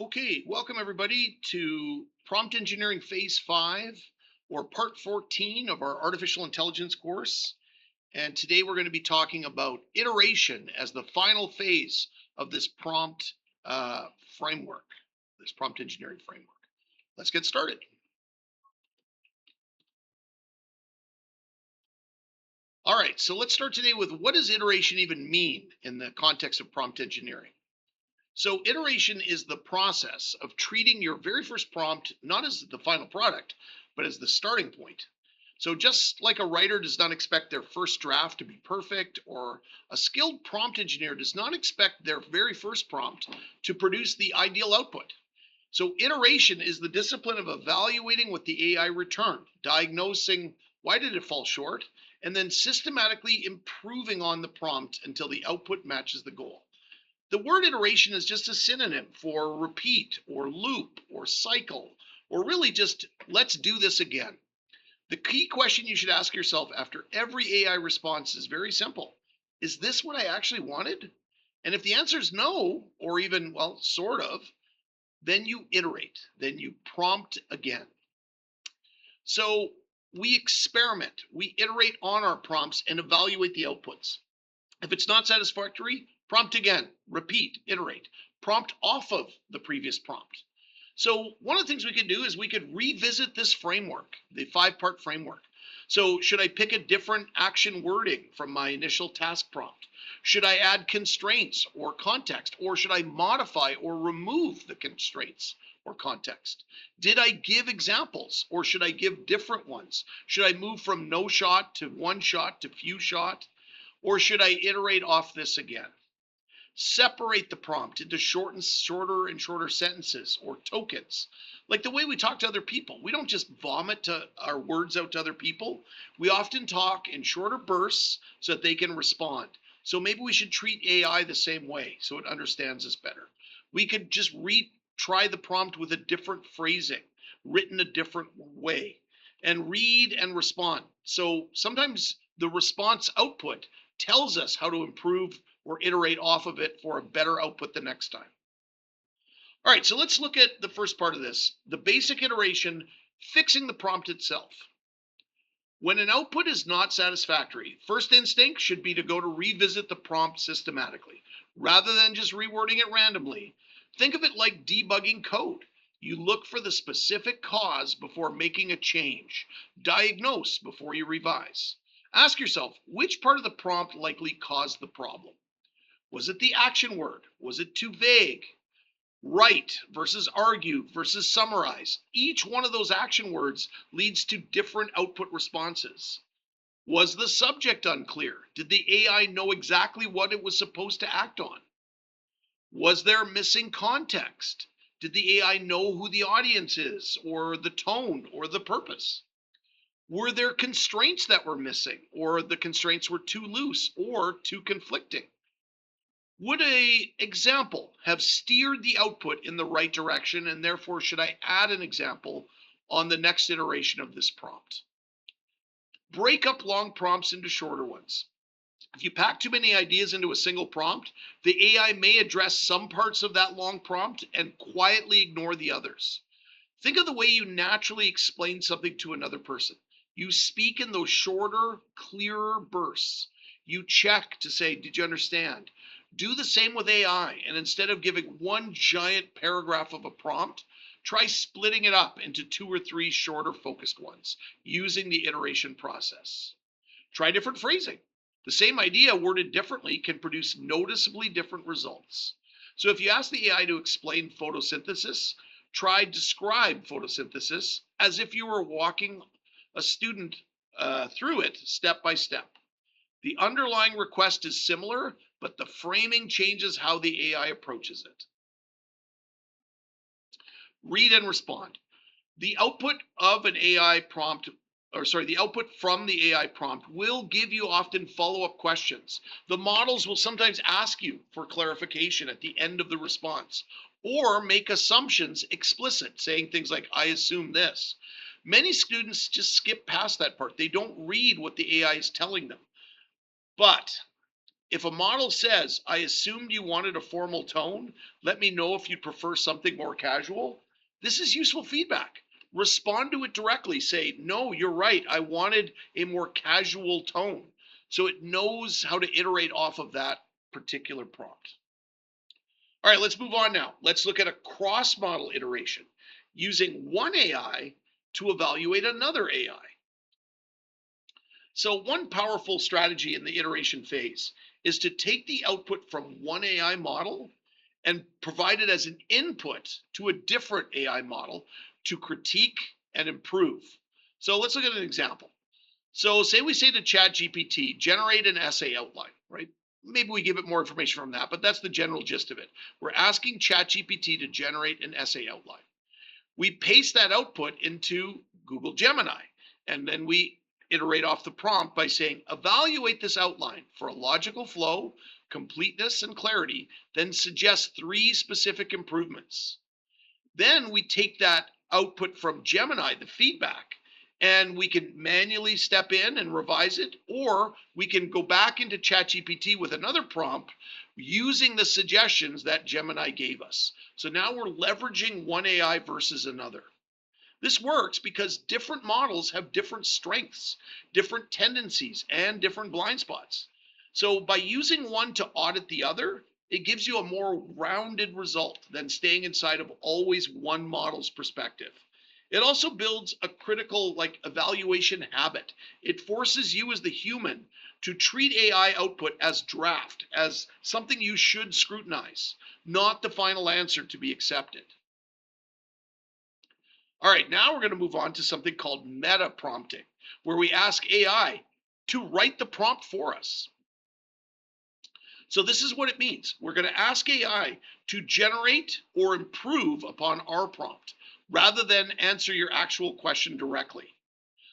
Okay, welcome everybody to Prompt Engineering Phase 5 or Part 14 of our Artificial Intelligence course. And today we're going to be talking about iteration as the final phase of this prompt framework, this prompt engineering framework. Let's get started. All right, so let's start today with what does iteration even mean in the context of prompt engineering? So, iteration is the process of treating your very first prompt not as the final product, but as the starting point. So, just like a writer does not expect their first draft to be perfect, or a skilled prompt engineer does not expect their very first prompt to produce the ideal output. So, iteration is the discipline of evaluating what the AI returned, diagnosing why did it fall short, and then systematically improving on the prompt until the output matches the goal. The word iteration is just a synonym for repeat or loop or cycle, or really just let's do this again. The key question you should ask yourself after every AI response is very simple. Is this what I actually wanted? And if the answer is no, or even, well, sort of, then you iterate, then you prompt again. So we experiment, we iterate on our prompts and evaluate the outputs. If it's not satisfactory, prompt again, repeat, iterate, prompt off of the previous prompt. So one of the things we could do is we could revisit this framework, the 5-part framework. So should I pick a different action wording from my initial task prompt? Should I add constraints or context? Or should I modify or remove the constraints or context? Did I give examples or should I give different ones? Should I move from no shot to one shot to few shot? Or should I iterate off this again? Separate the prompt into shorter and shorter sentences or tokens. Like the way we talk to other people. We don't just vomit our words out to other people. We often talk in shorter bursts so that they can respond. So maybe we should treat AI the same way so it understands us better. We could just try the prompt with a different phrasing, written a different way, and read and respond. So sometimes the response output tells us how to improve or iterate off of it for a better output the next time. All right, so let's look at the first part of this, the basic iteration, fixing the prompt itself. When an output is not satisfactory, first instinct should be to go to revisit the prompt systematically. Rather than just rewording it randomly, think of it like debugging code. You look for the specific cause before making a change. Diagnose before you revise. Ask yourself, which part of the prompt likely caused the problem? Was it the action word? Was it too vague? Write versus argue versus summarize. Each one of those action words leads to different output responses. Was the subject unclear? Did the AI know exactly what it was supposed to act on? Was there missing context? Did the AI know who the audience is, or the tone, or the purpose? Were there constraints that were missing, or the constraints were too loose or too conflicting? Would a example have steered the output in the right direction, and therefore should I add an example on the next iteration of this prompt? Break up long prompts into shorter ones. If you pack too many ideas into a single prompt, the AI may address some parts of that long prompt and quietly ignore the others. Think of the way you naturally explain something to another person. You speak in those shorter, clearer bursts. You check to say, did you understand? Do the same with AI, and instead of giving one giant paragraph of a prompt, try splitting it up into 2 or 3 shorter focused ones using the iteration process. Try different phrasing. The same idea worded differently can produce noticeably different results. So if you ask the AI to explain photosynthesis, try describe photosynthesis as if you were walking a student through it step by step. The underlying request is similar, but the framing changes how the AI approaches it. Read and respond. The output of an AI prompt, the output from the AI prompt will give you often follow-up questions. The models will sometimes ask you for clarification at the end of the response, or make assumptions explicit, saying things like, I assume this. Many students just skip past that part. They don't read what the AI is telling them. But If a model says, I assumed you wanted a formal tone, let me know if you'd prefer something more casual, this is useful feedback. Respond to it directly. Say, no, you're right. I wanted a more casual tone. So it knows how to iterate off of that particular prompt. All right, let's move on now. Let's look at a cross-model iteration using one AI to evaluate another AI. So one powerful strategy in the iteration phase is to take the output from one AI model and provide it as an input to a different AI model to critique and improve. So let's look at an example. So say we say to ChatGPT, generate an essay outline, right? Maybe we give it more information from that, but that's the general gist of it. We're asking ChatGPT to generate an essay outline. We paste that output into Google Gemini, and then we iterate off the prompt by saying, evaluate this outline for a logical flow, completeness, and clarity, then suggest 3 specific improvements. Then we take that output from Gemini, the feedback, and we can manually step in and revise it, or we can go back into ChatGPT with another prompt using the suggestions that Gemini gave us. So now we're leveraging one AI versus another. This works because different models have different strengths, different tendencies, and different blind spots. So by using one to audit the other, it gives you a more rounded result than staying inside of always one model's perspective. It also builds a critical evaluation habit. It forces you as the human to treat AI output as draft, as something you should scrutinize, not the final answer to be accepted. All right, now we're going to move on to something called meta prompting, where we ask AI to write the prompt for us. So this is what it means. We're going to ask AI to generate or improve upon our prompt rather than answer your actual question directly.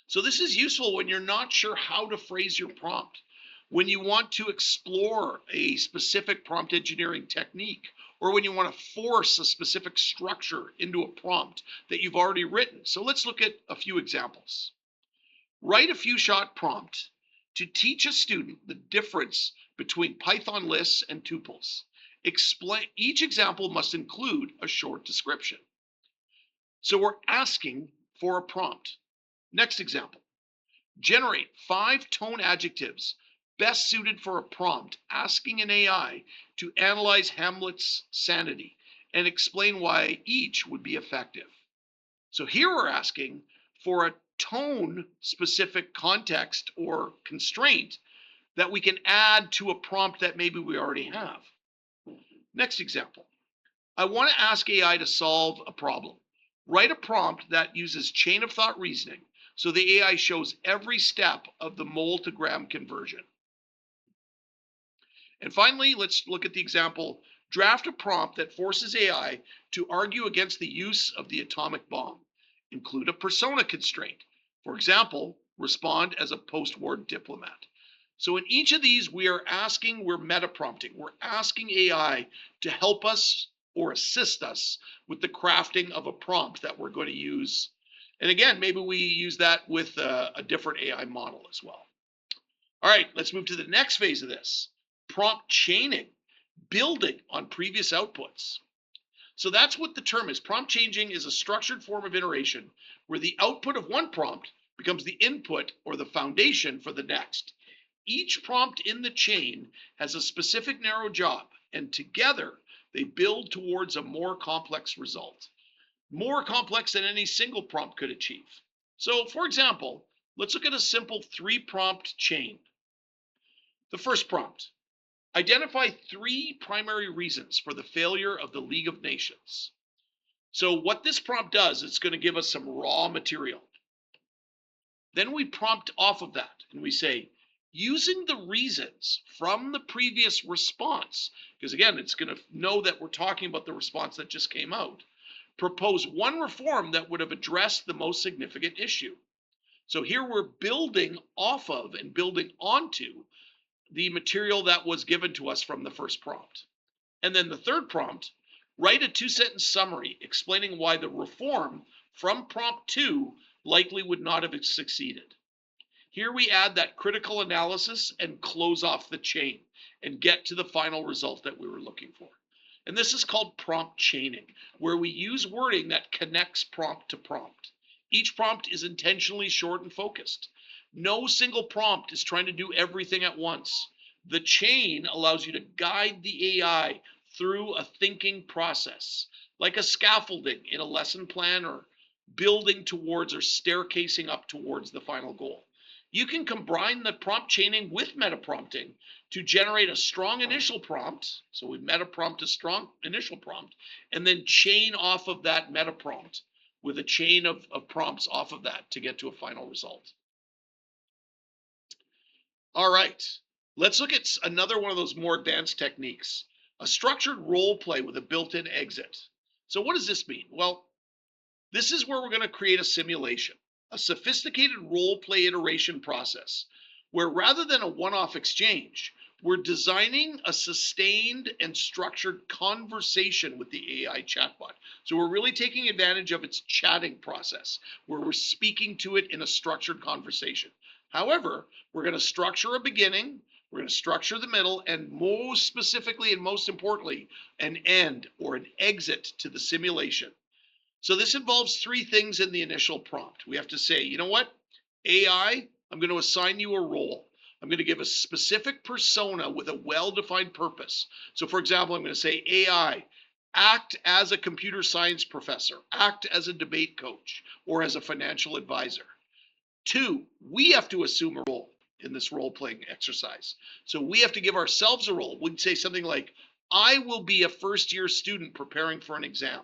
So this is useful when you're not sure how to phrase your prompt, when you want to explore a specific prompt engineering technique, or when you want to force a specific structure into a prompt that you've already written. So let's look at a few examples. Write a few-shot prompt to teach a student the difference between Python lists and tuples. Each example must include a short description. So we're asking for a prompt. Next example. Generate 5 tone adjectives best suited for a prompt, asking an AI to analyze Hamlet's sanity and explain why each would be effective. So here we're asking for a tone-specific context or constraint that we can add to a prompt that maybe we already have. Next example. I want to ask AI to solve a problem. Write a prompt that uses chain of thought reasoning so the AI shows every step of the mole to gram conversion. And finally, let's look at the example. Draft a prompt that forces AI to argue against the use of the atomic bomb. Include a persona constraint. For example, respond as a post-war diplomat. So in each of these, we're meta prompting. We're asking AI to help us or assist us with the crafting of a prompt that we're going to use. And again, maybe we use that with a different AI model as well. All right, let's move to the next phase of this. Prompt chaining, building on previous outputs. So that's what the term is. Prompt chaining is a structured form of iteration where the output of one prompt becomes the input or the foundation for the next. Each prompt in the chain has a specific narrow job, and together they build towards a more complex result. More complex than any single prompt could achieve. So for example, let's look at a simple 3-prompt chain. The first prompt. Identify 3 primary reasons for the failure of the League of Nations. So what this prompt does, it's going to give us some raw material. Then we prompt off of that and we say, using the reasons from the previous response, because again, it's going to know that we're talking about the response that just came out, propose one reform that would have addressed the most significant issue. So here we're building off of and building onto the material that was given to us from the first prompt. And then the third prompt, write a 2-sentence summary explaining why the reform from prompt 2 likely would not have succeeded. Here we add that critical analysis and close off the chain and get to the final result that we were looking for. And this is called prompt chaining, where we use wording that connects prompt to prompt. Each prompt is intentionally short and focused. No single prompt is trying to do everything at once. The chain allows you to guide the AI through a thinking process, like a scaffolding in a lesson plan or building towards or staircasing up towards the final goal. You can combine the prompt chaining with meta prompting to generate a strong initial prompt. So we meta prompt a strong initial prompt and then chain off of that meta prompt with a chain of prompts off of that to get to a final result. All right, let's look at another one of those more advanced techniques, a structured role play with a built-in exit. So what does this mean? Well, this is where we're going to create a simulation, a sophisticated role play iteration process, where rather than a one-off exchange, we're designing a sustained and structured conversation with the AI chatbot. So we're really taking advantage of its chatting process, where we're speaking to it in a structured conversation. However, we're going to structure a beginning, we're going to structure the middle, and most specifically and most importantly, an end or an exit to the simulation. So this involves three things in the initial prompt. We have to say, you know what, AI, I'm going to assign you a role. I'm going to give a specific persona with a well-defined purpose. So for example, I'm going to say, AI, act as a computer science professor, act as a debate coach, or as a financial advisor. Two, we have to assume a role in this role-playing exercise. So we have to give ourselves a role. We'd say something like, I will be a first-year student preparing for an exam.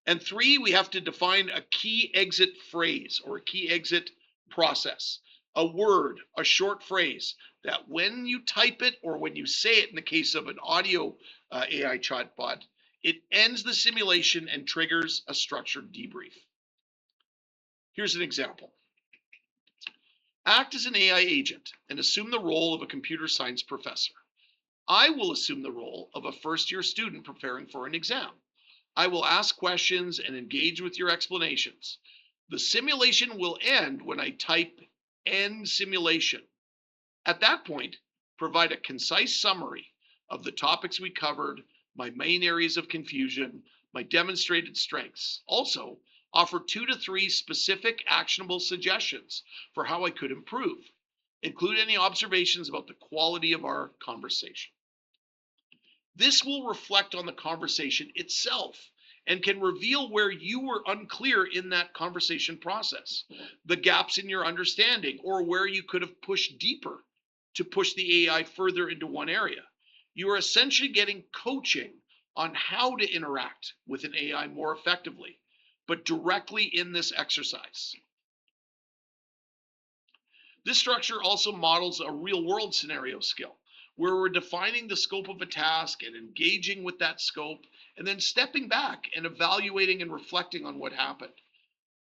And three, we have to define a key exit phrase or a key exit process, a word, a short phrase that when you type it or when you say it in the case of an audio AI chatbot, it ends the simulation and triggers a structured debrief. Here's an example. Act as an AI agent and assume the role of a computer science professor. I will assume the role of a first-year student preparing for an exam. I will ask questions and engage with your explanations. The simulation will end when I type end simulation. At that point, provide a concise summary of the topics we covered, my main areas of confusion, my demonstrated strengths. Also, offer 2 to 3 specific actionable suggestions for how I could improve. Include any observations about the quality of our conversation. This will reflect on the conversation itself and can reveal where you were unclear in that conversation process, the gaps in your understanding, or where you could have pushed deeper to push the AI further into one area. You are essentially getting coaching on how to interact with an AI more effectively, but directly in this exercise. This structure also models a real-world scenario skill, where we're defining the scope of a task and engaging with that scope, and then stepping back and evaluating and reflecting on what happened.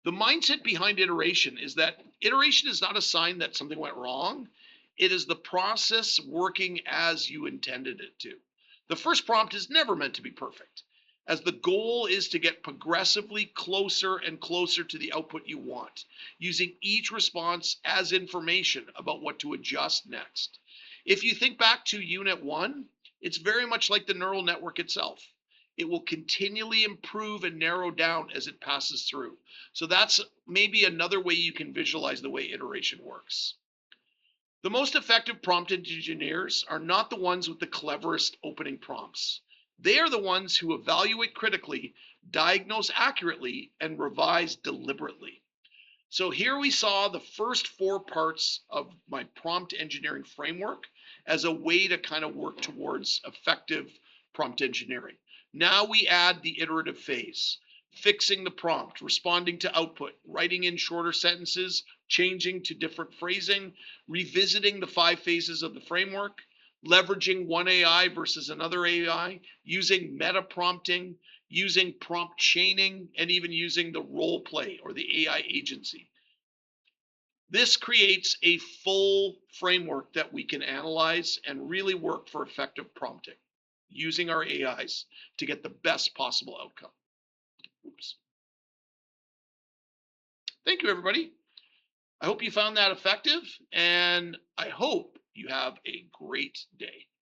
The mindset behind iteration is that iteration is not a sign that something went wrong. It is the process working as you intended it to. The first prompt is never meant to be perfect, as the goal is to get progressively closer and closer to the output you want, using each response as information about what to adjust next. If you think back to Unit 1, it's very much like the neural network itself. It will continually improve and narrow down as it passes through. So that's maybe another way you can visualize the way iteration works. The most effective prompt engineers are not the ones with the cleverest opening prompts. They are the ones who evaluate critically, diagnose accurately, and revise deliberately. So here we saw the first 4 parts of my prompt engineering framework as a way to kind of work towards effective prompt engineering. Now we add the iterative phase, fixing the prompt, responding to output, writing in shorter sentences, changing to different phrasing, revisiting the 5 phases of the framework, leveraging one AI versus another AI, using meta prompting, using prompt chaining, and even using the role play or the AI agency. This creates a full framework that we can analyze and really work for effective prompting using our AIs to get the best possible outcome. Oops. Thank you, everybody. I hope you found that effective, and I hope you have a great day.